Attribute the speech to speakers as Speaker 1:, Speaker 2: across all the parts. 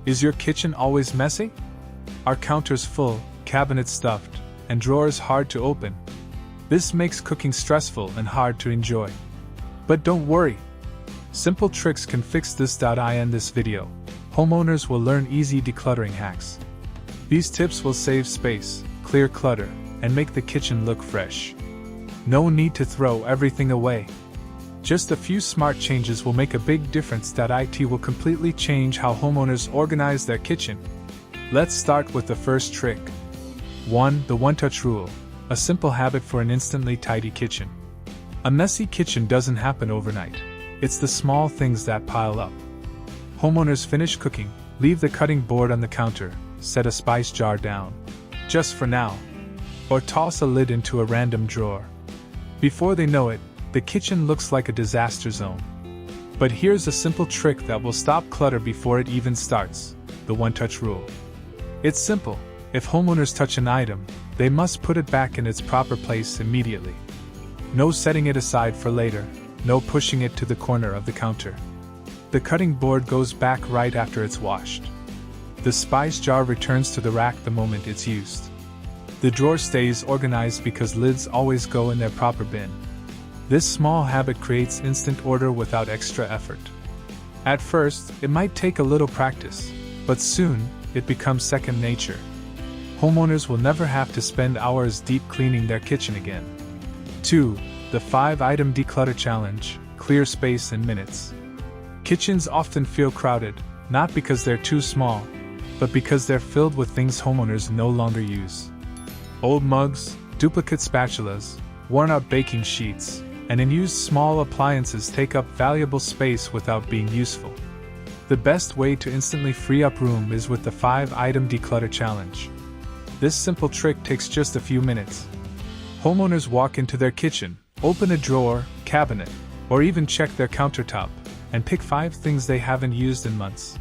Speaker 1: Is your kitchen always messy? Are counters full, cabinets stuffed, and drawers hard to open? This makes cooking stressful and hard to enjoy. But don't worry. Simple tricks can fix this. In this video, homeowners will learn easy decluttering hacks. These tips will save space, clear clutter, and make the kitchen look fresh. No need to throw everything away. Just a few smart changes will make a big difference. It will completely change how homeowners organize their kitchen. Let's start with the first trick. 1. The one-touch rule, a simple habit for an instantly tidy kitchen. A messy kitchen doesn't happen overnight. It's the small things that pile up. Homeowners finish cooking, leave the cutting board on the counter, set a spice jar down, just for now, or toss a lid into a random drawer. Before they know it, the kitchen looks like a disaster zone. But here's a simple trick that will stop clutter before it even starts: the one-touch rule. It's simple. If homeowners touch an item, they must put it back in its proper place immediately. No setting it aside for later, no pushing it to the corner of the counter. The cutting board goes back right after it's washed. The spice jar returns to the rack the moment it's used. The drawer stays organized because lids always go in their proper bin. This small habit creates instant order without extra effort. At first, it might take a little practice, but soon, it becomes second nature. Homeowners will never have to spend hours deep cleaning their kitchen again. 2. The 5-item declutter challenge, clear space in minutes. Kitchens often feel crowded, not because they're too small, but because they're filled with things homeowners no longer use. Old mugs, duplicate spatulas, worn-out baking sheets, and unused small appliances take up valuable space without being useful. The best way to instantly free up room is with the 5-item declutter challenge. This simple trick takes just a few minutes. Homeowners walk into their kitchen, open a drawer, cabinet, or even check their countertop, and pick 5 things they haven't used in months.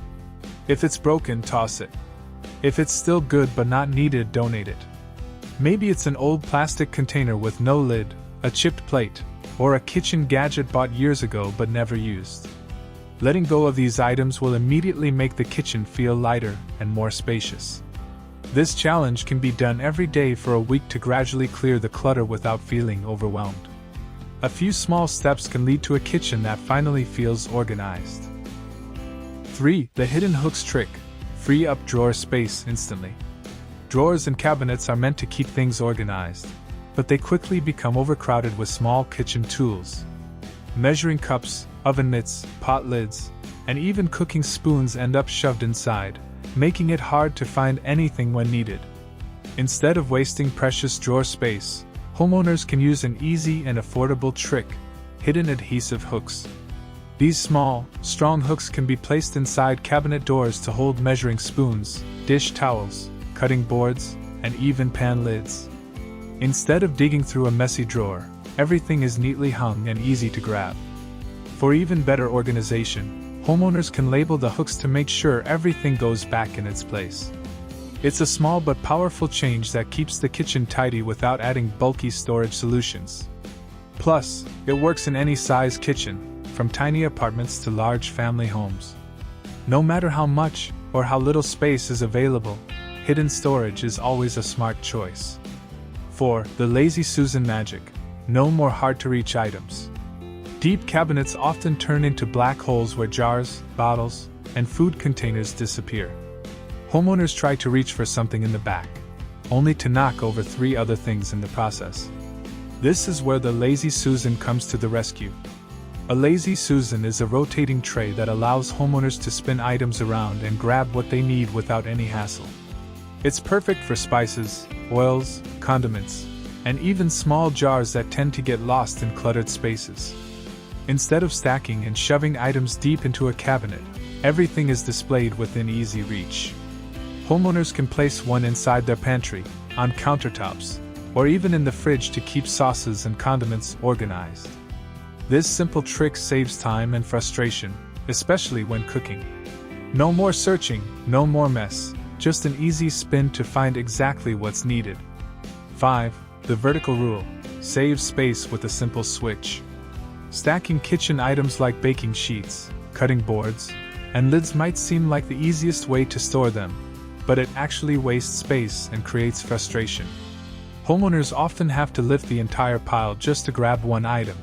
Speaker 1: If it's broken, toss it. If it's still good but not needed, donate it. Maybe it's an old plastic container with no lid, a chipped plate, or a kitchen gadget bought years ago but never used. Letting go of these items will immediately make the kitchen feel lighter and more spacious. This challenge can be done every day for a week to gradually clear the clutter without feeling overwhelmed. A few small steps can lead to a kitchen that finally feels organized. 3. The hidden hooks trick. Free up drawer space instantly. Drawers and cabinets are meant to keep things organized, but they quickly become overcrowded with small kitchen tools. Measuring cups, oven mitts, pot lids, and even cooking spoons end up shoved inside, making it hard to find anything when needed. Instead of wasting precious drawer space, homeowners can use an easy and affordable trick: hidden adhesive hooks. These small, strong hooks can be placed inside cabinet doors to hold measuring spoons, dish towels, cutting boards, and even pan lids. Instead of digging through a messy drawer, everything is neatly hung and easy to grab. For even better organization, homeowners can label the hooks to make sure everything goes back in its place. It's a small but powerful change that keeps the kitchen tidy without adding bulky storage solutions. Plus, it works in any size kitchen, from tiny apartments to large family homes. No matter how much or how little space is available, hidden storage is always a smart choice. 4. The Lazy Susan magic. No more hard-to-reach items. Deep cabinets often turn into black holes where jars, bottles, and food containers disappear. Homeowners try to reach for something in the back, only to knock over 3 other things in the process. This is where the Lazy Susan comes to the rescue. A Lazy Susan is a rotating tray that allows homeowners to spin items around and grab what they need without any hassle. It's perfect for spices, oils, condiments, and even small jars that tend to get lost in cluttered spaces. Instead of stacking and shoving items deep into a cabinet, everything is displayed within easy reach. Homeowners can place one inside their pantry, on countertops, or even in the fridge to keep sauces and condiments organized. This simple trick saves time and frustration, especially when cooking. No more searching, no more mess, just an easy spin to find exactly what's needed. 5. The vertical rule. Save space with a simple switch. Stacking kitchen items like baking sheets, cutting boards, and lids might seem like the easiest way to store them, but it actually wastes space and creates frustration. Homeowners often have to lift the entire pile just to grab one item,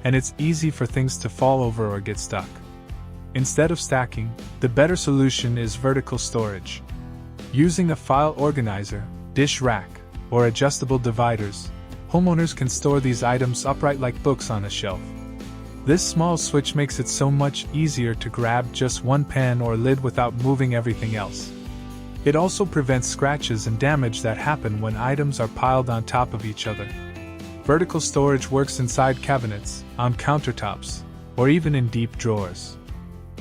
Speaker 1: and it's easy for things to fall over or get stuck. Instead of stacking, the better solution is vertical storage. Using a file organizer, dish rack, or adjustable dividers, homeowners can store these items upright like books on a shelf. This small switch makes it so much easier to grab just one pan or lid without moving everything else. It also prevents scratches and damage that happen when items are piled on top of each other. Vertical storage works inside cabinets, on countertops, or even in deep drawers.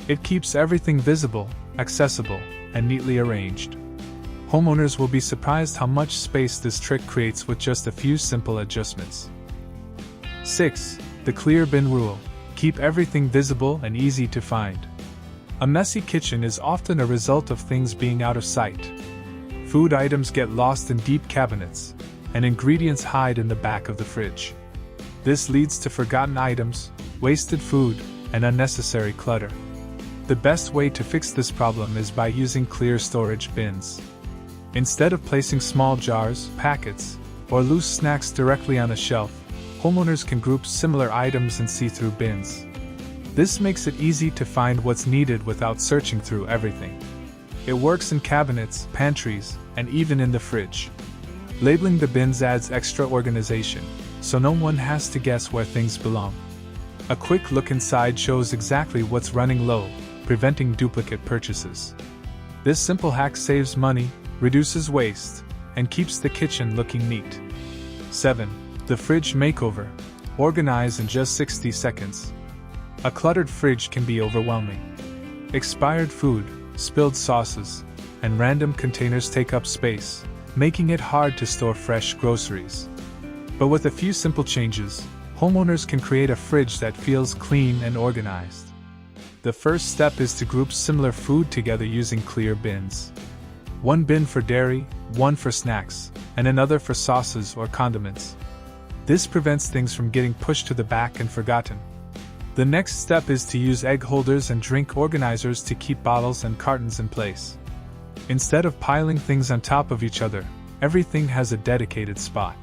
Speaker 1: It keeps everything visible, accessible, and neatly arranged. Homeowners will be surprised how much space this trick creates with just a few simple adjustments. 6. The clear bin rule. Keep everything visible and easy to find. A messy kitchen is often a result of things being out of sight. Food items get lost in deep cabinets, and ingredients hide in the back of the fridge. This leads to forgotten items, wasted food, and unnecessary clutter. The best way to fix this problem is by using clear storage bins. Instead of placing small jars, packets, or loose snacks directly on a shelf, homeowners can group similar items in see-through bins. This makes it easy to find what's needed without searching through everything. It works in cabinets, pantries, and even in the fridge. Labeling the bins adds extra organization, so no one has to guess where things belong. A quick look inside shows exactly what's running low, preventing duplicate purchases. This simple hack saves money, reduces waste, and keeps the kitchen looking neat. 7. The fridge makeover. Organize in just 60 seconds. A cluttered fridge can be overwhelming. Expired food, spilled sauces, and random containers take up space, making it hard to store fresh groceries. But with a few simple changes, homeowners can create a fridge that feels clean and organized. The first step is to group similar food together using clear bins. One bin for dairy, one for snacks, and another for sauces or condiments. This prevents things from getting pushed to the back and forgotten. The next step is to use egg holders and drink organizers to keep bottles and cartons in place. Instead of piling things on top of each other, everything has a dedicated spot.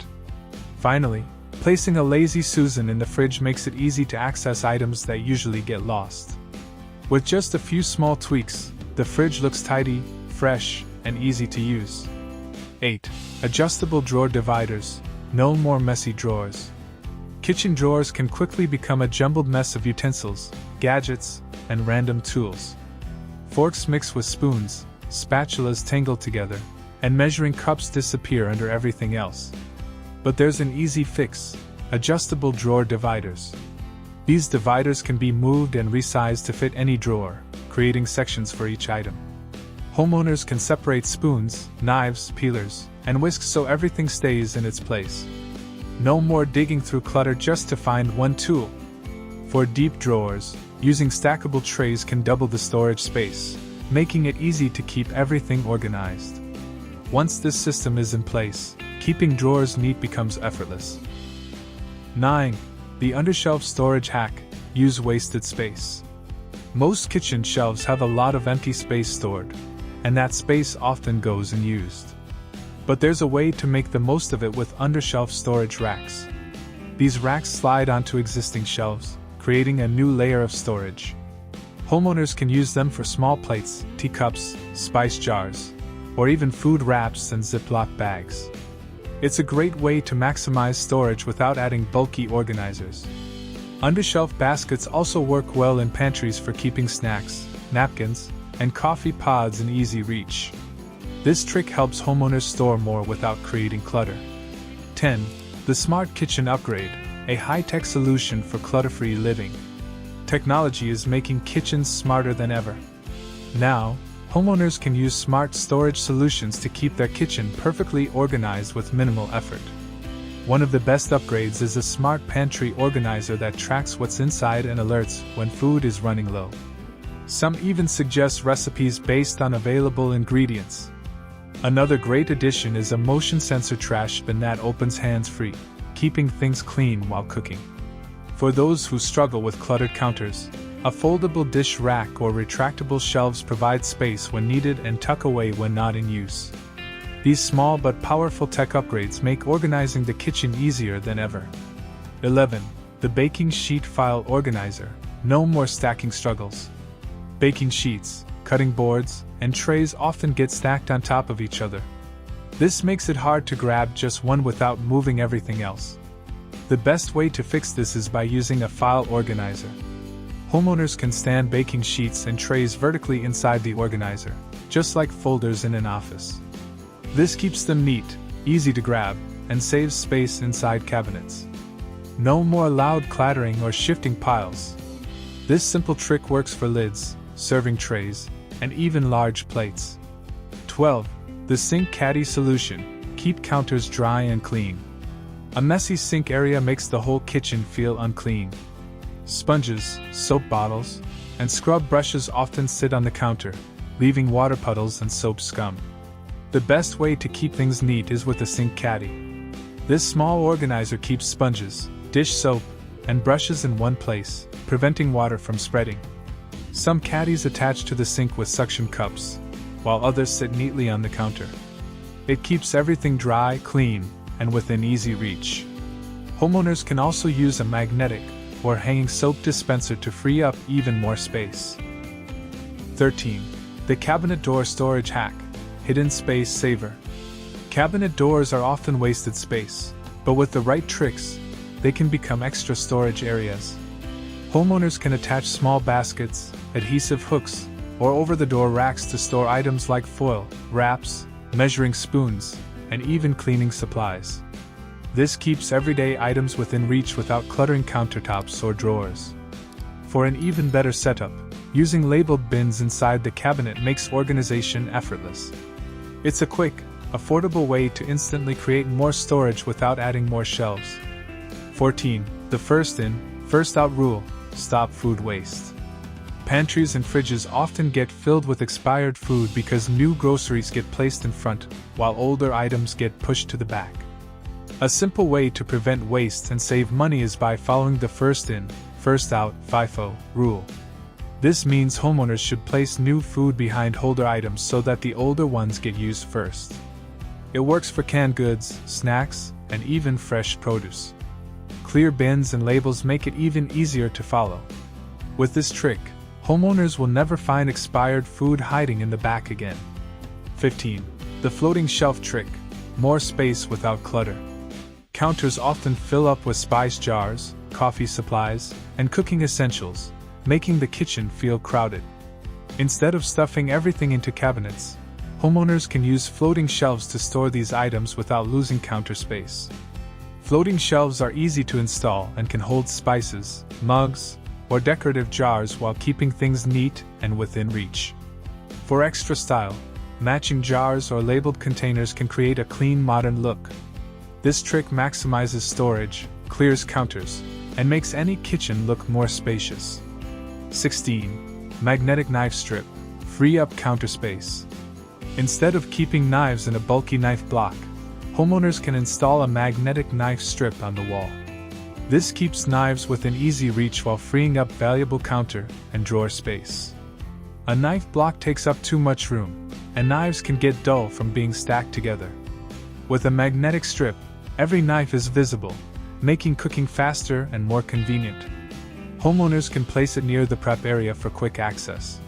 Speaker 1: Finally, placing a lazy Susan in the fridge makes it easy to access items that usually get lost. With just a few small tweaks, the fridge looks tidy, fresh, and easy to use. 8. Adjustable drawer dividers. No more messy drawers. Kitchen drawers can quickly become a jumbled mess of utensils, gadgets, and random tools. Forks mix with spoons, spatulas tangle together, and measuring cups disappear under everything else. But there's an easy fix: adjustable drawer dividers. These dividers can be moved and resized to fit any drawer, creating sections for each item. Homeowners can separate spoons, knives, peelers, and whisks so everything stays in its place. No more digging through clutter just to find one tool. For deep drawers, using stackable trays can double the storage space, making it easy to keep everything organized. Once this system is in place, keeping drawers neat becomes effortless. 9. The undershelf storage hack. Use wasted space. Most kitchen shelves have a lot of empty space stored, and that space often goes unused. But there's a way to make the most of it with undershelf storage racks. These racks slide onto existing shelves, creating a new layer of storage. Homeowners can use them for small plates, teacups, spice jars, or even food wraps and Ziploc bags. It's a great way to maximize storage without adding bulky organizers. Undershelf baskets also work well in pantries for keeping snacks, napkins, and coffee pods in easy reach. This trick helps homeowners store more without creating clutter. 10. The Smart Kitchen Upgrade, a high-tech solution for clutter-free living. Technology is making kitchens smarter than ever. Now, homeowners can use smart storage solutions to keep their kitchen perfectly organized with minimal effort. One of the best upgrades is a smart pantry organizer that tracks what's inside and alerts when food is running low. Some even suggest recipes based on available ingredients. Another great addition is a motion sensor trash bin that opens hands-free, keeping things clean while cooking. For those who struggle with cluttered counters, A foldable dish rack or retractable shelves provide space when needed and tuck away when not in use. These small but powerful tech upgrades make organizing the kitchen easier than ever. 11. The baking sheet file organizer. No more stacking struggles. Baking sheets, cutting boards, and trays often get stacked on top of each other. This makes it hard to grab just one without moving everything else. The best way to fix this is by using a file organizer. Homeowners can stand baking sheets and trays vertically inside the organizer, just like folders in an office. This keeps them neat, easy to grab, and saves space inside cabinets. No more loud clattering or shifting piles. This simple trick works for lids, serving trays, and even large plates. 12. The sink caddy solution. Keep counters dry and clean. A messy sink area makes the whole kitchen feel unclean. Sponges, soap bottles, and scrub brushes often sit on the counter, leaving water puddles and soap scum. The best way to keep things neat is with a sink caddy. This small organizer keeps sponges, dish soap, and brushes in one place, preventing water from spreading. Some caddies attach to the sink with suction cups, while others sit neatly on the counter. It keeps everything dry, clean, and within easy reach. Homeowners can also use a magnetic or hanging soap dispenser to free up even more space. 13. The cabinet door storage hack. Hidden space saver. Cabinet doors are often wasted space, but with the right tricks, they can become extra storage areas. Homeowners can attach small baskets, adhesive hooks, or over-the-door racks to store items like foil, wraps, measuring spoons, and even cleaning supplies. This keeps everyday items within reach without cluttering countertops or drawers. For an even better setup, using labeled bins inside the cabinet makes organization effortless. It's a quick, affordable way to instantly create more storage without adding more shelves. 14. The first in, first out rule. Stop food waste. Pantries and fridges often get filled with expired food because new groceries get placed in front, while older items get pushed to the back. A simple way to prevent waste and save money is by following the first in, first out (FIFO) rule. This means homeowners should place new food behind older items so that the older ones get used first. It works for canned goods, snacks, and even fresh produce. Clear bins and labels make it even easier to follow. With this trick, homeowners will never find expired food hiding in the back again. 15. The floating shelf trick. More space without clutter. Counters often fill up with spice jars, coffee supplies, and cooking essentials, making the kitchen feel crowded. Instead of stuffing everything into cabinets, homeowners can use floating shelves to store these items without losing counter space. Floating shelves are easy to install and can hold spices, mugs, or decorative jars while keeping things neat and within reach. For extra style, matching jars or labeled containers can create a clean modern look. This trick maximizes storage, clears counters, and makes any kitchen look more spacious. 16. Magnetic knife strip. Free up counter space. Instead of keeping knives in a bulky knife block, homeowners can install a magnetic knife strip on the wall. This keeps knives within easy reach while freeing up valuable counter and drawer space. A knife block takes up too much room, and knives can get dull from being stacked together. With a magnetic strip, every knife is visible, making cooking faster and more convenient. Homeowners can place it near the prep area for quick access.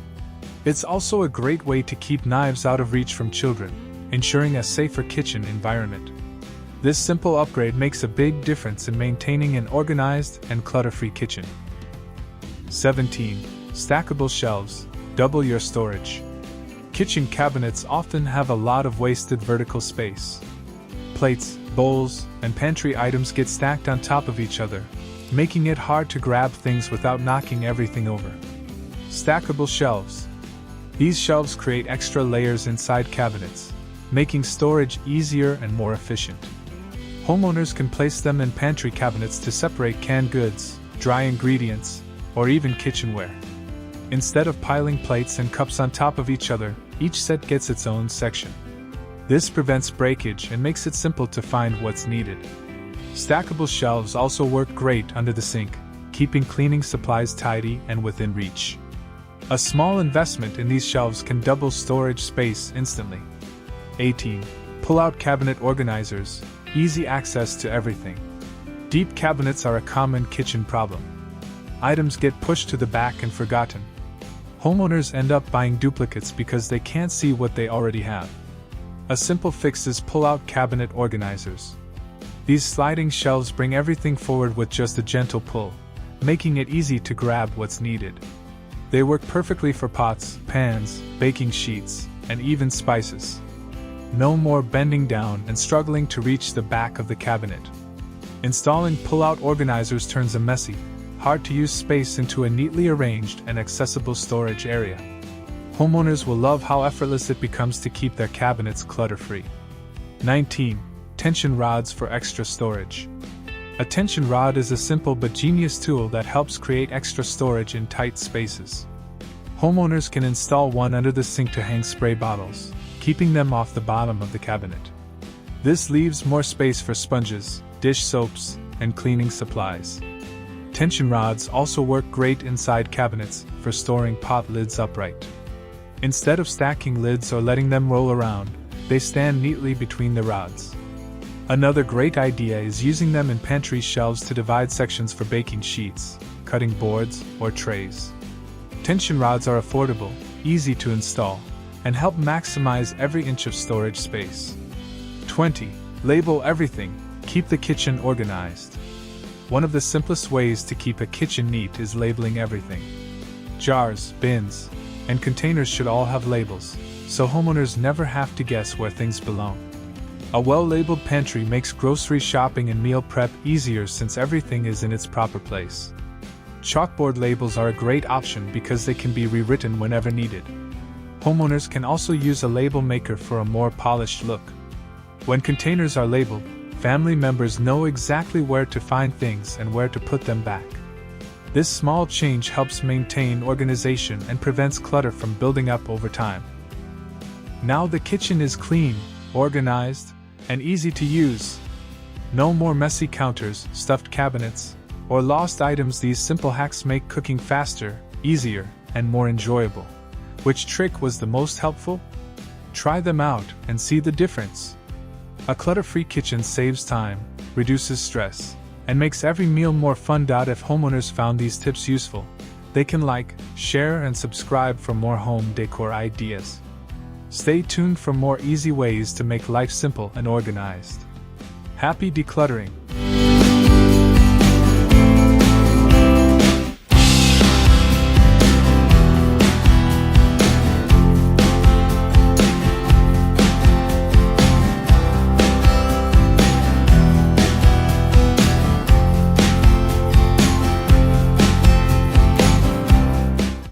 Speaker 1: It's also a great way to keep knives out of reach from children, ensuring a safer kitchen environment. This simple upgrade makes a big difference in maintaining an organized and clutter-free kitchen. 17. Stackable shelves. Double your storage. Kitchen cabinets often have a lot of wasted vertical space. Plates, bowls, and pantry items get stacked on top of each other, making it hard to grab things without knocking everything over. Stackable shelves. These shelves create extra layers inside cabinets, making storage easier and more efficient. Homeowners can place them in pantry cabinets to separate canned goods, dry ingredients, or even kitchenware. Instead of piling plates and cups on top of each other, each set gets its own section. This prevents breakage and makes it simple to find what's needed. Stackable shelves also work great under the sink, keeping cleaning supplies tidy and within reach. A small investment in these shelves can double storage space instantly. 18. Pull-out cabinet organizers, easy access to everything. Deep cabinets are a common kitchen problem. Items get pushed to the back and forgotten. Homeowners end up buying duplicates because they can't see what they already have. A simple fix is pull-out cabinet organizers. These sliding shelves bring everything forward with just a gentle pull, making it easy to grab what's needed. They work perfectly for pots, pans, baking sheets, and even spices. No more bending down and struggling to reach the back of the cabinet. Installing pull-out organizers turns a messy, hard-to-use space into a neatly arranged and accessible storage area. Homeowners will love how effortless it becomes to keep their cabinets clutter-free. 19. Tension rods for extra storage. A tension rod is a simple but genius tool that helps create extra storage in tight spaces. Homeowners can install one under the sink to hang spray bottles, keeping them off the bottom of the cabinet. This leaves more space for sponges, dish soaps, and cleaning supplies. Tension rods also work great inside cabinets for storing pot lids upright. Instead of stacking lids or letting them roll around, they stand neatly between the rods. Another great idea is using them in pantry shelves to divide sections for baking sheets, cutting boards, or trays. Tension rods are affordable, easy to install, and help maximize every inch of storage space. 20. Label everything, keep the kitchen organized. One of the simplest ways to keep a kitchen neat is labeling everything. Jars, bins, and containers should all have labels, so homeowners never have to guess where things belong. A well-labeled pantry makes grocery shopping and meal prep easier since everything is in its proper place. Chalkboard labels are a great option because they can be rewritten whenever needed. Homeowners can also use a label maker for a more polished look. When containers are labeled, family members know exactly where to find things and where to put them back. This small change helps maintain organization and prevents clutter from building up over time. Now the kitchen is clean, organized, and easy to use. No more messy counters, stuffed cabinets, or lost items. These simple hacks make cooking faster, easier, and more enjoyable. Which trick was the most helpful? Try them out and see the difference. A clutter-free kitchen saves time, reduces stress, and makes every meal more fun. If homeowners found these tips useful, they can like, share, and subscribe for more home decor ideas. Stay tuned for more easy ways to make life simple and organized. Happy decluttering!